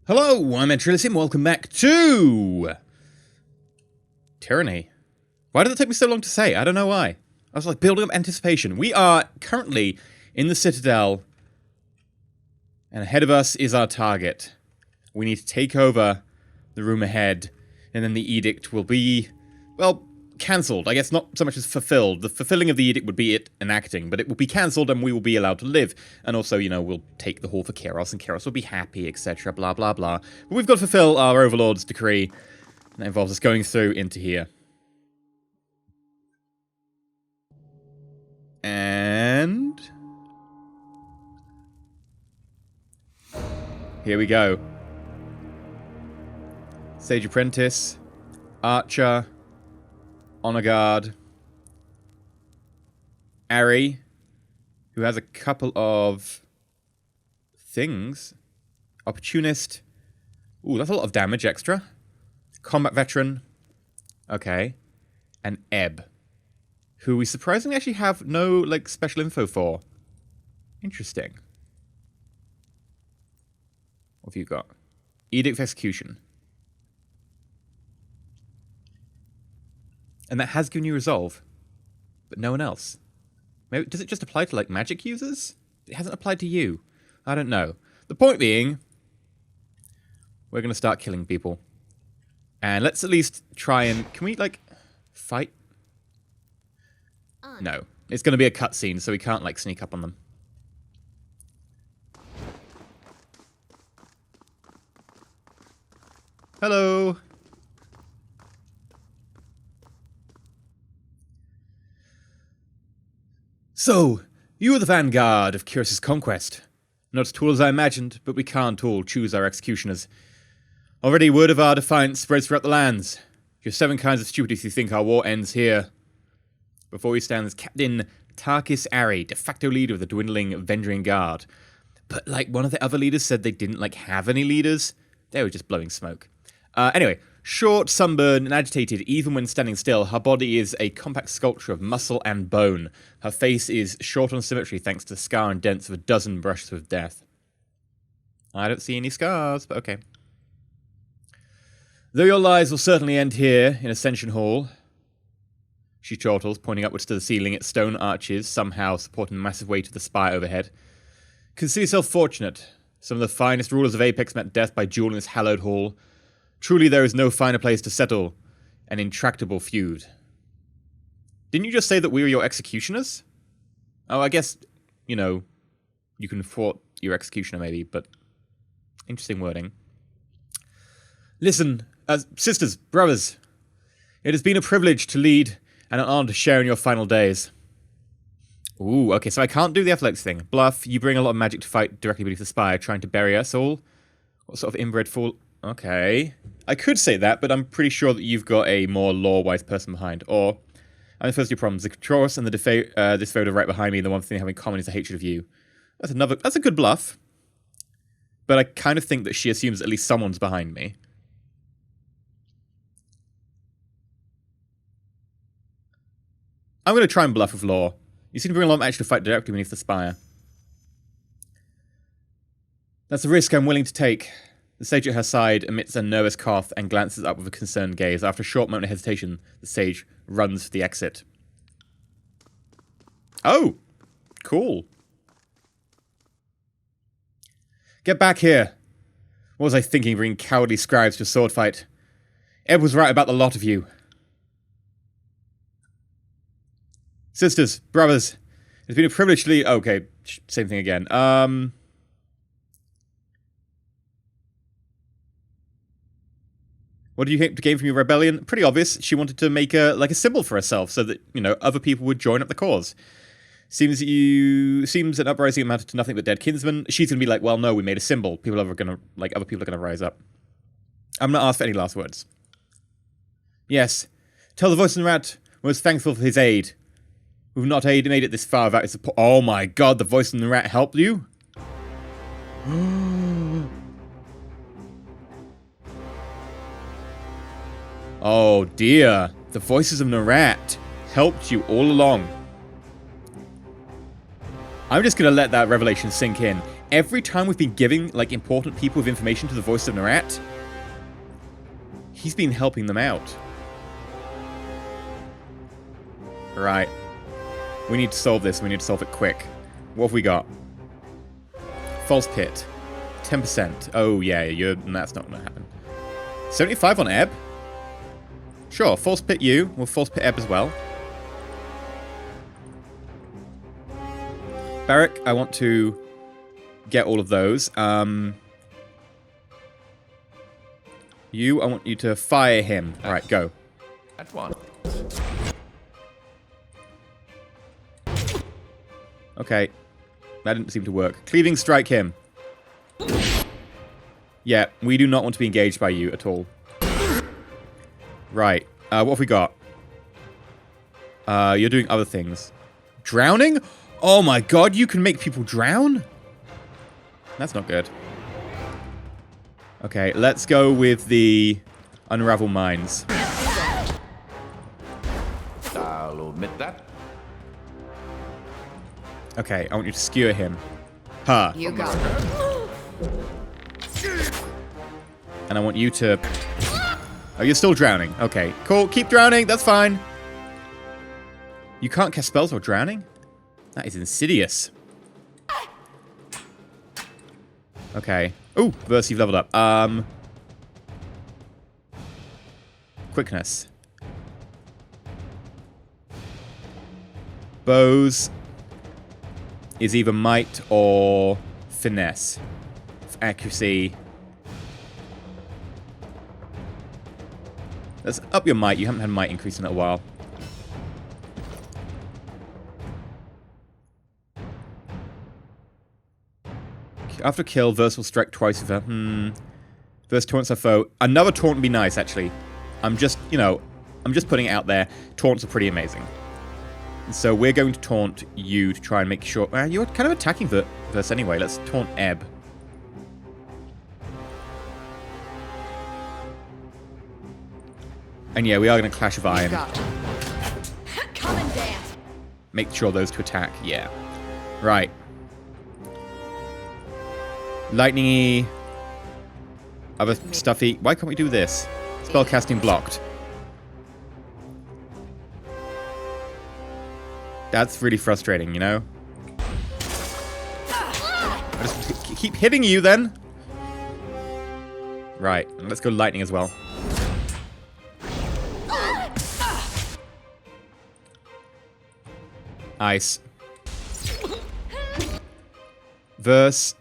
Hello, I'm EnterElysium. Welcome back to Tyranny. Why did it take me so long to say? I don't know why. I was like building up anticipation. We are currently in the Citadel, and ahead of us is our target. We need to take over the room ahead, and then the edict will be, well, cancelled. I guess not so much as fulfilled. The fulfilling of the edict would be it enacting, but it will be cancelled and we will be allowed to live. And also, you know, we'll take the hall for Keros, and Keros will be happy, etc. Blah, blah, blah. But we've got to fulfill our Overlord's decree, and that involves us going through into here. And here we go. Sage Apprentice, Archer, Honor Guard, Ari, who has a couple of things. Opportunist. Ooh, that's a lot of damage extra. Combat Veteran. Okay. And Ebb, who we surprisingly actually have no, like, special info for. Interesting. What have you got? Edict of Execution. And that has given you resolve, but no one else. Maybe, does it just apply to, like, magic users? It hasn't applied to you. I don't know. The point being, we're going to start killing people. And let's at least try and... Can we, like, fight? No. It's going to be a cutscene, so we can't, like, sneak up on them. Hello! So, you are the vanguard of Keros' conquest. Not as tall as I imagined, but we can't all choose our executioners. Already word of our defiance spreads throughout the lands. Your 7 kinds of stupid if you think our war ends here. Before we stands Captain Tarkus Ari, de facto leader of the dwindling Vendrian Guard. But, like, one of the other leaders said they didn't, like, have any leaders. They were just blowing smoke. Anyway, short, sunburned, and agitated even when standing still, her body is a compact sculpture of muscle and bone. Her face is short on symmetry thanks to the scar and dents of a dozen brushes with death. I don't see any scars, but okay. Though your lives will certainly end here in Ascension Hall, she chortles, pointing upwards to the ceiling at stone arches, somehow supporting the massive weight of the spire overhead. Consider yourself fortunate. Some of the finest rulers of Apex met death by duel in this hallowed hall. Truly there is no finer place to settle an intractable feud. Didn't you just say that we were your executioners? Oh, I guess, you know, you can thwart your executioner maybe, but interesting wording. Listen, sisters, brothers, it has been a privilege to lead and an honor to share in your final days. Ooh, okay, so I can't do the athletics thing. Bluff, you bring a lot of magic to fight directly beneath the spire, trying to bury us all. What sort of inbred fool... Okay. I could say that, but I'm pretty sure that you've got a more lore-wise person behind. Or, I'm the first two problems. The Taurus and this photo right behind me, the one thing they have in common is a hatred of you. That's a good bluff. But I kind of think that she assumes at least someone's behind me. I'm going to try and bluff with lore. You seem to bring a lot of action to fight directly beneath the spire. That's a risk I'm willing to take. The sage at her side emits a nervous cough and glances up with a concerned gaze. After a short moment of hesitation, the sage runs for the exit. Oh! Cool. Get back here. What was I thinking, bringing cowardly scribes to a sword fight? Ebb was right about the lot of you. Sisters, brothers, it's been a privilege to lead... Okay, same thing again. What did you gain from your rebellion? Pretty obvious. She wanted to make a symbol for herself so that, you know, other people would join up the cause. Seems an uprising amounted to nothing but dead kinsmen. She's gonna be like, well, no, we made a symbol. Other people are gonna rise up. I'm not asked for any last words. Yes. Tell the voice in the rat was thankful for his aid. We've not made it this far without his support. Oh my god, the voice in the rat helped you? Oh dear, the voices of Narat helped you all along. I'm just going to let that revelation sink in. Every time we've been giving, like, important people with information to the voice of Narat, he's been helping them out. Right. We need to solve this. We need to solve it quick. What have we got? False Pit. 10%. Oh, yeah, that's not going to happen. 75 on Ebb? Sure, False Pit you. We'll False Pit Ebb as well. Barrack, I want to get all of those. You, I want you to fire him. Alright, go. That's one. Okay. That didn't seem to work. Cleaving strike him. Yeah, we do not want to be engaged by you at all. Right. What have we got? You're doing other things. Drowning? Oh my god, you can make people drown? That's not good. Okay, let's go with the Unravel Minds. I'll admit that. Okay, I want you to skewer him. Ha. You got it. And I want you to... Oh, you're still drowning. Okay, cool. Keep drowning. That's fine. You can't cast spells while drowning? That is insidious. Okay. Ooh, Verse, you've leveled up. Quickness. Bows is either might or finesse. Accuracy. Let's up your might. You haven't had might increase in a while. After kill, Verse will strike twice with her. Verse taunts her foe. Another taunt would be nice, actually. I'm just, you know, I'm just putting it out there. Taunts are pretty amazing. So we're going to taunt you to try and make sure... you're kind of attacking Verse anyway. Let's taunt Ebb. And yeah, we are going to Clash of Iron. Come and dance. Make sure those two attack. Yeah. Right. Lightning-y. Other stuffy. Why can't we do this? Spellcasting blocked. That's really frustrating, you know? I just keep hitting you, then. Right. Let's go lightning as well. Ice. Verse.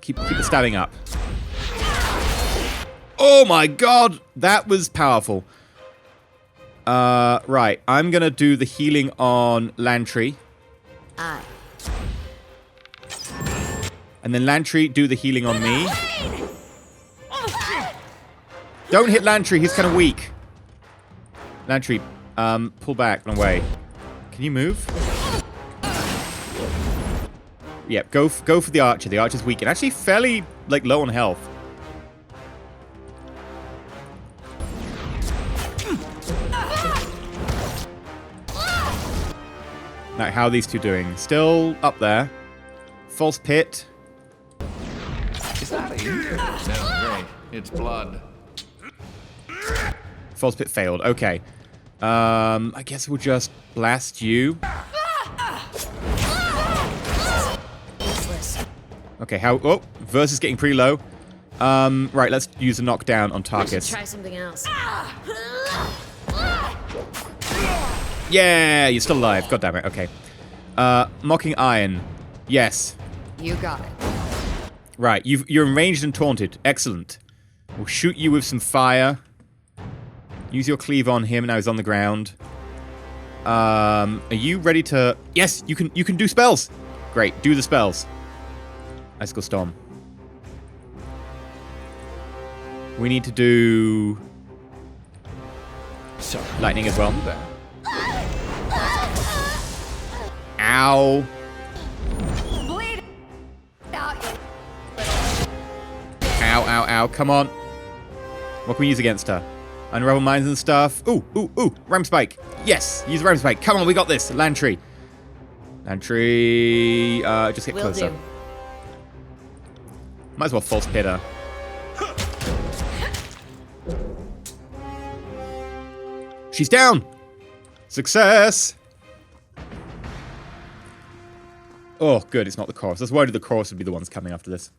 Keep the stabbing up. Oh my god! That was powerful. Right. I'm gonna do the healing on Lantry. Aye. And then Lantry, do the healing on me. Don't hit Lantry, he's kind of weak. Lantry, pull back and away. Can you move? Yep, go for the Archer. The Archer's weak and actually fairly, like, low on health. Now, how are these two doing? Still up there. False Pit. Is that it? No, great. It's blood. False Pit failed. Okay. I guess we'll just blast you. Okay, how... Oh, Verse is getting pretty low. Right, let's use a knockdown on Tarkus. Try something else. Yeah, you're still alive. God damn it. Okay. Mocking Iron. Yes. You got it. Right, you're enraged and taunted. Excellent. We'll shoot you with some fire. Use your cleave on him. Now he's on the ground. Are you ready to... Yes, you can do spells. Great, do the spells. Icicle Storm. We need to do... Lightning as well. Ow. Bleed out. Ow, ow, ow. Come on. What can we use against her? Unravel Minds and stuff. Ooh, ooh, ooh. Ram Spike. Yes, use Ram Spike. Come on, we got this. Lantry. Entry. Just get Will closer. do. Might as well false hit her. She's down! Success! Oh, good, it's not the chorus. I was worried the chorus would be the ones coming after this.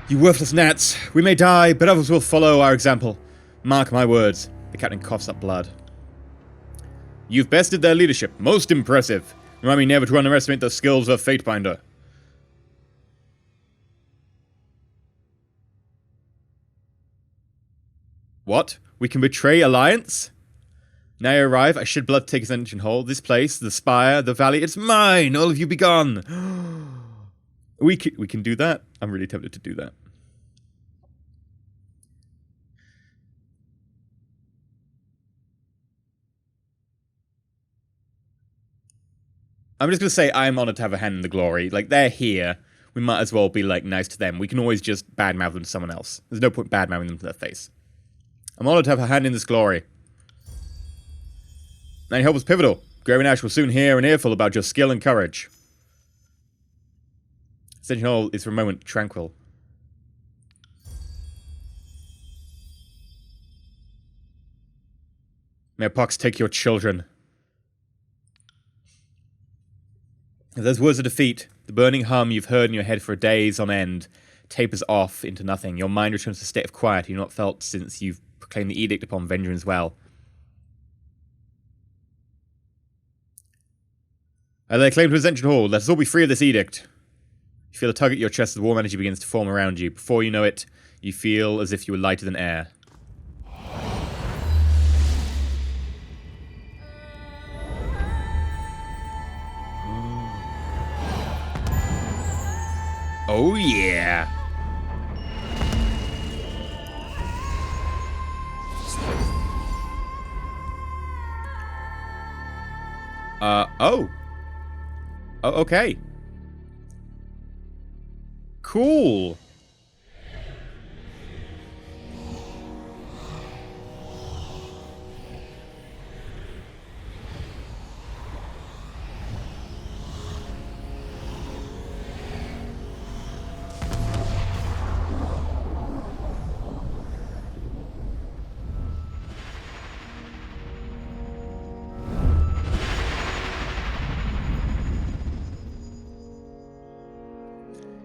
You worthless gnats! We may die, but others will follow our example. Mark my words. The captain coughs up blood. You've bested their leadership. Most impressive. Remind me never to underestimate the skills of Fatebinder. What? We can betray alliance? Now you arrive, I shed blood to take Ascension hold. This place, the Spire, the valley, it's mine! All of you be gone! We can do that. I'm really tempted to do that. I'm just going to say I'm honored to have a hand in the glory. Like, they're here. We might as well be, like, nice to them. We can always just badmouth them to someone else. There's no point badmouthing them to their face. I'm honored to have a hand in this glory. Now your help was pivotal. Grave and Ash will soon hear an earful about your skill and courage. Ascension Hall is for a moment tranquil. May a pox take your children. If those words of defeat, the burning hum you've heard in your head for days on end, tapers off into nothing. Your mind returns to a state of quiet you've not felt since you've proclaimed the edict upon Vengeance Well. I lay claim to Ascension Hall. Let us all be free of this edict. You feel a tug at your chest as warm energy begins to form around you. Before you know it, you feel as if you were lighter than air. Oh yeah! Oh. Oh, okay. Cool.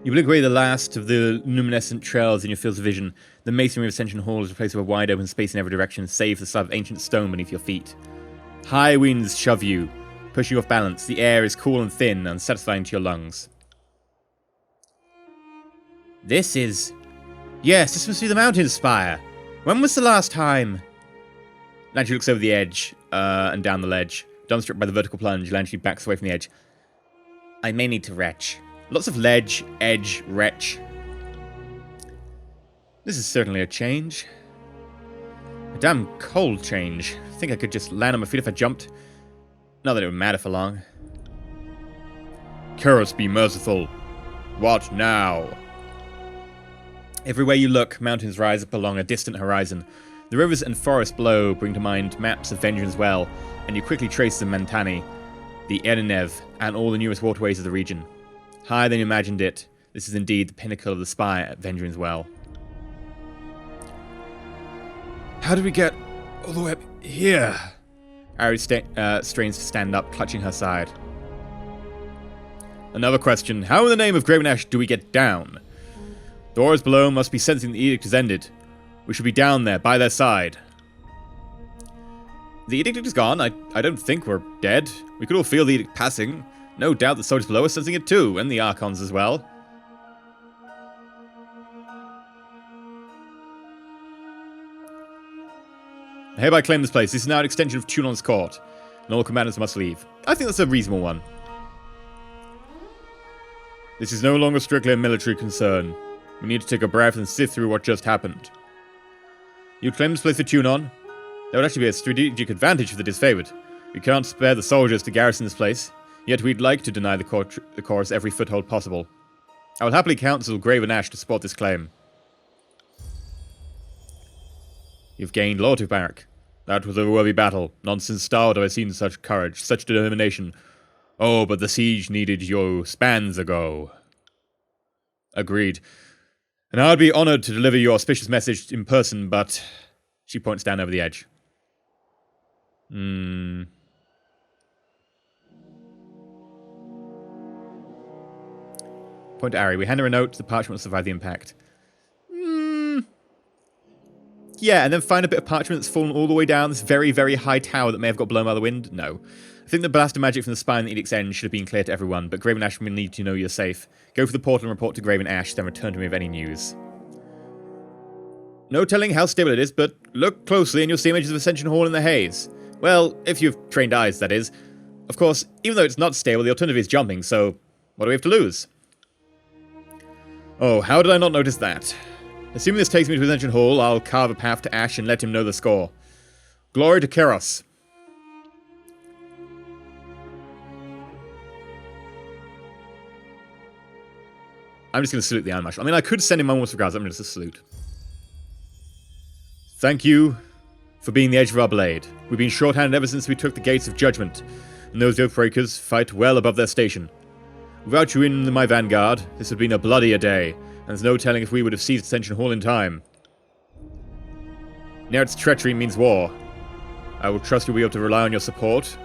You blink away the last of the luminescent trails in your field of vision. The masonry of Ascension Hall is replaced with a wide open space in every direction, save the slab of ancient stone beneath your feet. High winds shove you, pushing you off balance. The air is cool and thin, unsatisfying to your lungs. This must be the mountain spire. When was the last time? Landry looks over the edge, and down the ledge. Dumbstruck by the vertical plunge, Landry backs away from the edge. I may need to retch. Lots of ledge, edge, retch. This is certainly a change. A damn cold change. I think I could just land on my feet if I jumped. Not that it would matter for long. Curse be merciful. What now? Everywhere you look, mountains rise up along a distant horizon. The rivers and forests below bring to mind maps of Vengeance Well, and you quickly trace the Mantani, the Erinev, and all the newest waterways of the region. Higher than you imagined it, this is indeed the pinnacle of the Spire at Vengeance Well. How did we get all the way up here? Ari strains to stand up, clutching her side. Another question. How in the name of Graven Ash do we get down? The auras below must be sensing the edict has ended. We should be down there, by their side. The edict is gone. I don't think we're dead. We could all feel the edict passing. No doubt the soldiers below are sensing it too, and the Archons as well. I hereby claim this place. This is now an extension of Tunon's court, and all commanders must leave. I think that's a reasonable one. This is no longer strictly a military concern. We need to take a breath and sift through what just happened. You claim this place for Tunon? That would actually be a strategic advantage for the disfavored. We can't spare the soldiers to garrison this place. Yet we'd like to deny the chorus every foothold possible. I will happily counsel Graven Ash to support this claim. You've gained loyalty, Barak. That was a worthy battle. Not since Star have I seen such courage, such determination. Oh, but the siege needed you spans ago. Agreed. And I'd be honored to deliver your auspicious message in person, but... She points down over the edge. Point to Ari. We hand her a note. The parchment will survive the impact. Yeah, and then find a bit of parchment that's fallen all the way down this very, very high tower that may have got blown by the wind? No. I think the blast of magic from the Spire and the Edict's End should have been clear to everyone, but Graven Ash will need to know you're safe. Go for the portal and report to Graven Ash, then return to me with any news. No telling how stable it is, but look closely and you'll see images of Ascension Hall in the haze. Well, if you've trained eyes, that is. Of course, even though it's not stable, the alternative is jumping, so what do we have to lose? Oh, how did I not notice that? Assuming this takes me to Ascension Hall, I'll carve a path to Ash and let him know the score. Glory to Keros. I'm just going to salute the Iron Marshal. I mean, I could send him my warmest regards. I'm going to salute. Thank you for being the edge of our blade. We've been shorthanded ever since we took the gates of judgment, and those Oathbreakers fight well above their station. Without you in my vanguard, this would have been a bloodier day, and there's no telling if we would have seized Ascension Hall in time. Nereid's treachery means war. I will trust you'll be able to rely on your support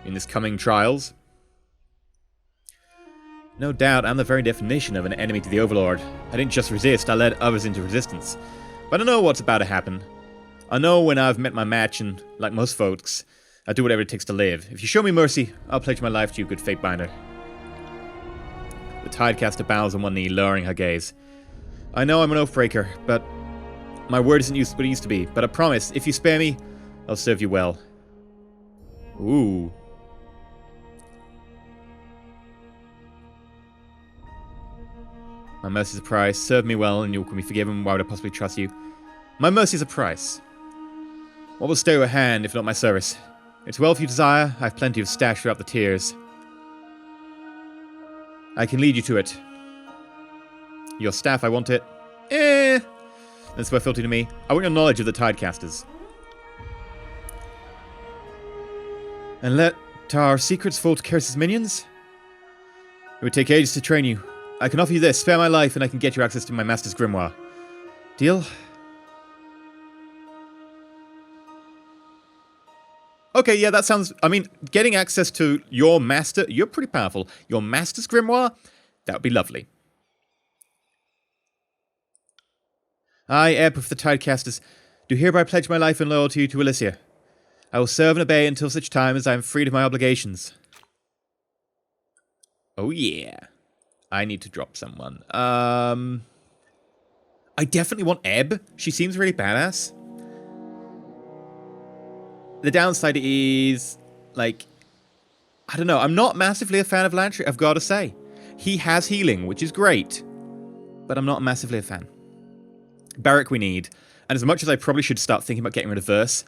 in this coming trials. No doubt, I'm the very definition of an enemy to the Overlord. I didn't just resist, I led others into resistance. But I know what's about to happen. I know when I've met my match, and like most folks, I'll do whatever it takes to live. If you show me mercy, I'll pledge my life to you, good Fatebinder. The Tidecaster bows on one knee, lowering her gaze. I know I'm an Oathbreaker, but my word isn't what it used to be. But I promise, if you spare me, I'll serve you well. Ooh. My mercy's a price. Serve me well, and you'll be forgiven. Why would I possibly trust you? My mercy's a price. What will stay your hand, if not my service? It's well if you desire. I have plenty of stash throughout the tiers. I can lead you to it. Your staff, I want it. That's my fealty to me. I want your knowledge of the Tidecasters. And let our secrets fall to Keros' minions? It would take ages to train you. I can offer you this, spare my life, and I can get you access to my master's grimoire. Deal? Okay, yeah, that sounds... I mean, getting access to your master... You're pretty powerful. Your master's grimoire? That would be lovely. I, Ebb of the Tidecasters, do hereby pledge my life and loyalty to Elysia. I will serve and obey until such time as I am freed of my obligations. Oh, yeah. I need to drop someone. I definitely want Ebb. She seems really badass. The downside is, like, I don't know. I'm not massively a fan of Lantry, I've got to say. He has healing, which is great. But I'm not massively a fan. Barrack we need. And as much as I probably should start thinking about getting rid of Verse,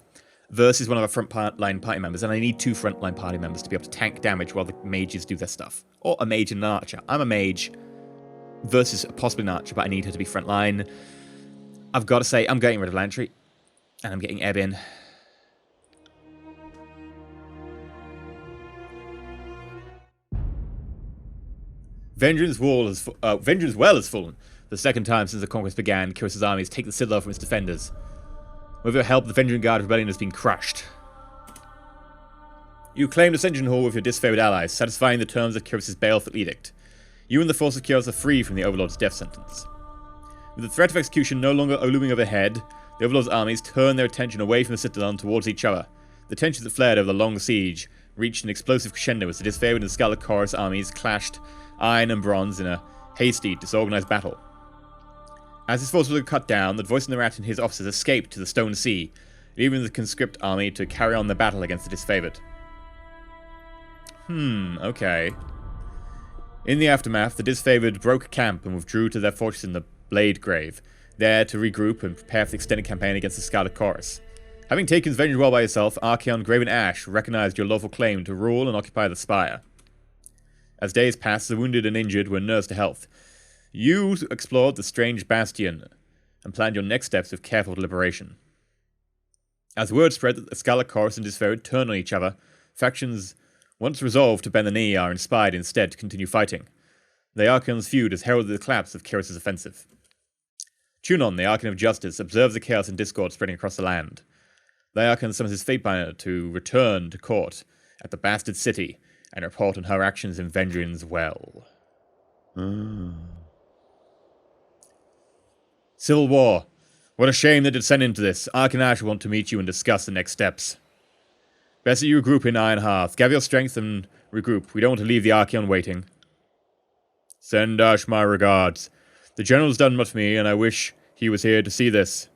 Verse is one of our front-line party members, and I need 2 front-line party members to be able to tank damage while the mages do their stuff. Or a mage and an archer. I'm a mage. Verse is possibly an archer, but I need her to be front-line. I've got to say, I'm getting rid of Lantry. And I'm getting Ebb in. Vengeance well has fallen. The second time since the conquest began, Keros' army has taken the Citadel from its defenders. With your help, the Vengeance Guard rebellion has been crushed. You claimed Ascension Hall with your disfavored allies, satisfying the terms of Keros' baleful edict. You and the force of Keros are free from the Overlord's death sentence. With the threat of execution no longer looming overhead, the Overlord's armies turned their attention away from the Citadel and towards each other. The tensions that flared over the long siege reached an explosive crescendo as the disfavored and Scarlet Chorus armies clashed iron and bronze in a hasty, disorganized battle. As his forces were cut down, the voice in the rat and his officers escaped to the Stone Sea, leaving the conscript army to carry on their battle against the disfavored. Okay. In the aftermath, the disfavored broke camp and withdrew to their fortress in the Blade Grave, there to regroup and prepare for the extended campaign against the Scarlet Chorus. Having taken vengeance well by yourself, Archaon Graven Ash recognized your lawful claim to rule and occupy the Spire. As days passed, the wounded and injured were nursed to health. You explored the strange bastion and planned your next steps with careful deliberation. As word spread that the Scarlet Chorus and Disferid turn on each other, factions once resolved to bend the knee are inspired instead to continue fighting. The Archon's feud has heralded the collapse of Kyros's offensive. Tunon, the Archon of Justice, observes the chaos and discord spreading across the land. The Archon summons his Fatebinder to return to court at the Bastard City and report on her actions in Vengeance well. Civil War. What a shame that it descend into this. Ark and Ash want to meet you and discuss the next steps. Best that you regroup in Ironhearth. Gather your strength and regroup. We don't want to leave the Archeon waiting. Send Ash my regards. The General's done much for me, and I wish he was here to see this.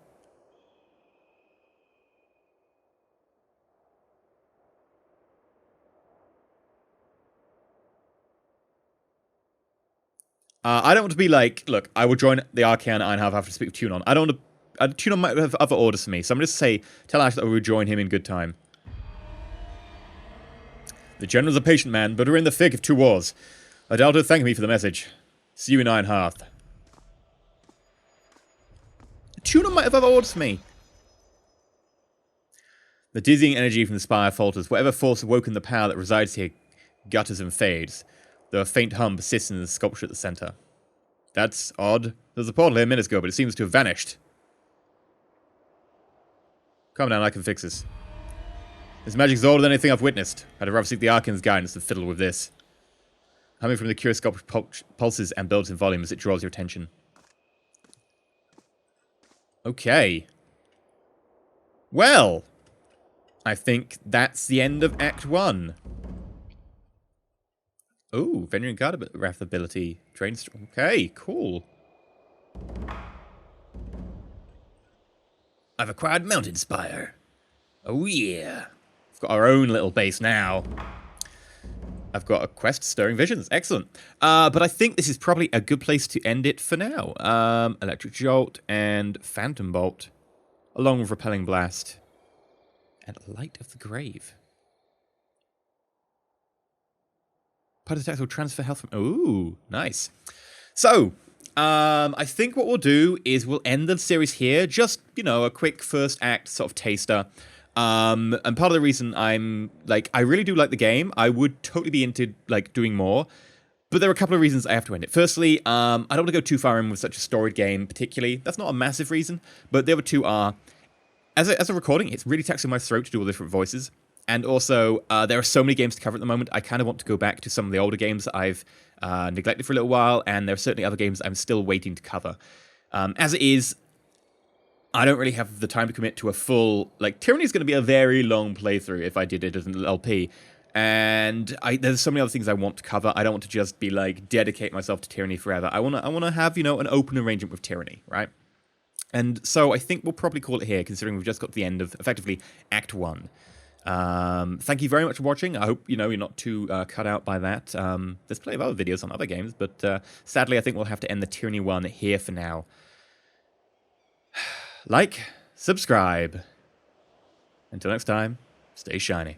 I don't want to be like, look, I will join the Archeon Ironhearth after I speak with Tunon. I don't want to... Tunon might have other orders for me, so I'm just say, tell Ash that I will join him in good time. The General's a patient man, but we're in the thick of 2 wars. I doubt he'll thank me for the message. See you in Ironhearth. Tunon might have other orders for me. The dizzying energy from the Spire falters. Whatever force awoken the power that resides here gutters and fades, though a faint hum persists in the sculpture at the center. That's odd. There was a portal here a minute ago, but it seems to have vanished. Calm down, I can fix this. This magic's older than anything I've witnessed. I'd rather seek the Archon's guidance than fiddle with this. Humming from the curious sculpture pulses and builds in volume as it draws your attention. Okay. Well, I think that's the end of Act 1. Oh, Venerant Guard Wrath ability. Drains. Okay, cool. I've acquired Mountain Spire. Oh yeah. We've got our own little base now. I've got a quest, Stirring Visions. Excellent. But I think this is probably a good place to end it for now. Electric Jolt and Phantom Bolt, along with Repelling Blast and Light of the Grave. Part of attacks will transfer health from... Ooh, nice. So, I think what we'll do is we'll end the series here. Just, you know, a quick first act sort of taster. And part of the reason I'm, like, I really do like the game. I would totally be into, like, doing more. But there are a couple of reasons I have to end it. Firstly, I don't want to go too far in with such a storied game, particularly. That's not a massive reason. But the other two are, as a recording, it's really taxing my throat to do all the different voices. And also, there are so many games to cover at the moment, I kind of want to go back to some of the older games that I've neglected for a little while, and there are certainly other games I'm still waiting to cover. As it is, I don't really have the time to commit to a full... Like, Tyranny is going to be a very long playthrough if I did it as an LP. And there's so many other things I want to cover. I don't want to just be, like, dedicate myself to Tyranny forever. I want to have, you know, an open arrangement with Tyranny, right? And so I think we'll probably call it here, considering we've just got to the end of, effectively, Act 1. Thank you very much for watching. I hope, you know, you're not too cut out by that. There's plenty of other videos on other games, but sadly I think we'll have to end the Tyranny 1 here for now. Like, subscribe. Until next time, stay shiny.